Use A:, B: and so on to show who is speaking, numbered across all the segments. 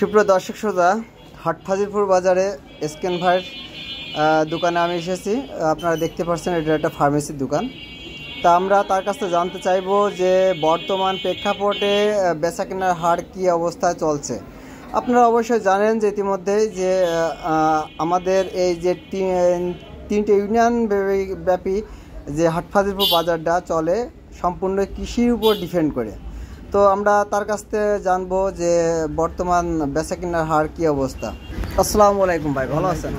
A: সুপ্রিয় দর্শক শ্রোতা, হাটহাজারীপুর বাজারে স্ক্যান ভাইয়ের দোকানে আমি এসেছি। আপনারা দেখতে পাচ্ছেন এটা একটা ফার্মেসির দোকান। তা আমরা তার কাছ থেকে জানতে চাইবো যে বর্তমান প্রেক্ষাপটে বেচাকেনার হার কী অবস্থায় চলছে। আপনারা অবশ্যই জানেন যে ইতিমধ্যেই যে আমাদের এই যে তিনটে ইউনিয়ন ব্যাপী যে হাটহাজারীপুর বাজারটা চলে সম্পূর্ণ কৃষির উপর ডিপেন্ড করে। তো আমরা তার কাছ থেকে জানবো যে বর্তমান বেচাকেনার হার কী অবস্থা। আসসালামু আলাইকুম ভাই, ভালো আছেন?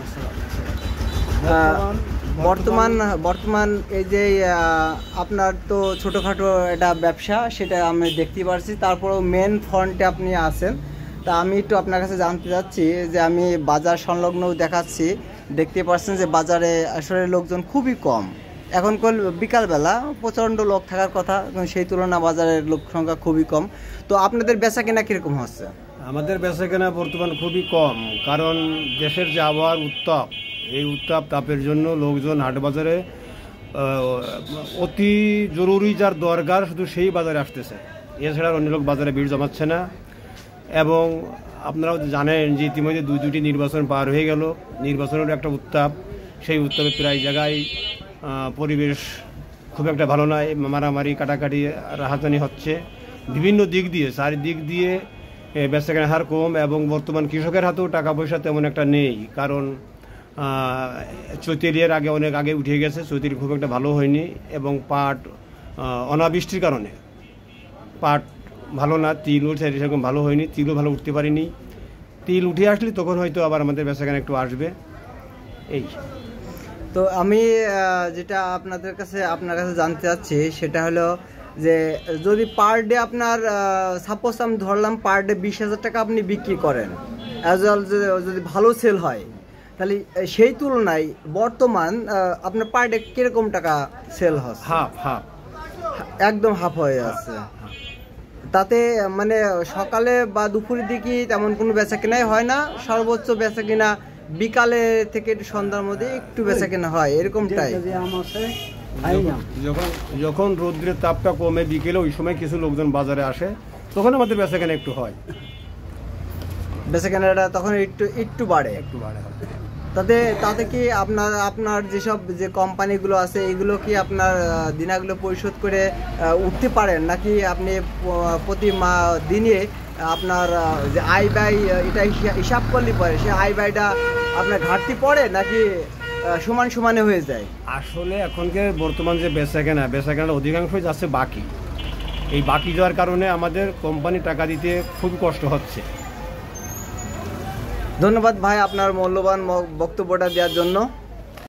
A: বর্তমান এই যে আপনার তো ছোটোখাটো একটা ব্যবসা, সেটা আমি দেখতে পাচ্ছি, তারপরেও মেন ফ্রন্টে আপনি আছেন। তা আমি একটু আপনার কাছে জানতে চাচ্ছি যে আমি বাজার সংলগ্ন দেখাচ্ছি, দেখতে পাচ্ছেন যে বাজারে আসলে লোকজন খুবই কম। এখন বিকালবেলা প্রচণ্ড লোক থাকার কথা, সেই তুলনায় বাজারের লোক সংখ্যা খুবই কম। তো আপনাদের বেচা কেনা কীরকম হচ্ছে?
B: আমাদের বেচা কেনা বর্তমান খুবই কম, কারণ দেশের যে আবহাওয়ার উত্তাপ, এই উত্তাপ তাপের জন্য লোকজন হাট বাজারে অতি জরুরি যার দরকার শুধু সেই বাজারে আসতেছে, এছাড়া অন্য লোক বাজারে ভিড় জমাচ্ছে না। এবং আপনারাও জানেন যে ইতিমধ্যে দুটি নির্বাচন পার হয়ে গেল, নির্বাচনের একটা উত্তাপ, সেই উত্তাপে প্রায় জায়গায় পরিবেশ খুব একটা ভালো নয়, মারামারি কাটাকাটি রাহাজানি হচ্ছে বিভিন্ন দিক দিয়ে, চারিদিক দিয়ে বেচাকেনার হার কম। এবং বর্তমান কৃষকের হাতেও টাকা পয়সা তেমন একটা নেই, কারণ চৈতালির আগে অনেক আগে উঠে গেছে, চৈতালি খুব একটা ভালো হয়নি। এবং পাট অনাবৃষ্টির কারণে পাট ভালো না, তিল উঠছে সেরকম ভালো হয়নি, তিলও ভালো উঠতে পারিনি। তিল উঠে আসলে তখন হয়তো আবার আমাদের বেচাকেনা একটু আসবে। এই
A: তো আমি যেটা আপনার কাছে জানতে চাচ্ছি সেটা হলো যে যদি পার ডে আপনার সাপোজ আমি ধরলাম পার ডে 20,000 টাকা আপনি বিক্রি করেন, অ্যাজ ওয়েল যদি ভালো সেল হয়, তাহলে সেই তুলনায় বর্তমান আপনার পার ডে কীরকম টাকা সেল হচ্ছে? একদম হাফ হয়ে যাচ্ছে। তাতে মানে সকালে বা দুপুরের দিকে তেমন কোনো বেচা কেনাই হয় না, সর্বোচ্চ বেচা কেনা বিকালে থেকে সন্ধ্যার মধ্যে একটু বেচা কেনা হয়, এরকমটাই।
B: যখন রৌদ্রের তাপটা কমে বিকেলে ওই সময় কিছু লোকজন বাজারে আসে, তখন আমাদের বেচা কেনা একটু হয়,
A: বেচা কেনাটা তখন একটু বাড়ে। তাতে কি আপনার যেসব যে কোম্পানিগুলো আছে এগুলো কি আপনার দিনাগুলো পরিশোধ করে উঠতে পারেন, নাকি আপনি প্রতি দিনে আপনার যে আয় ব্যয় এটা হিসাব করলে পরে সে আয় ব্যয়টা আপনার ঘাটতি পড়ে নাকি সমানে হয়ে যায়?
B: আসলে এখনকার বর্তমান যে বেচাকেনাটা অধিকাংশই যাচ্ছে বাকি। এই বাকি যাওয়ার কারণে আমাদের কোম্পানি টাকা দিতে খুব কষ্ট হচ্ছে।
A: ধন্যবাদ ভাই আপনার মূল্যবান বক্তব্যটা দেওয়ার জন্য।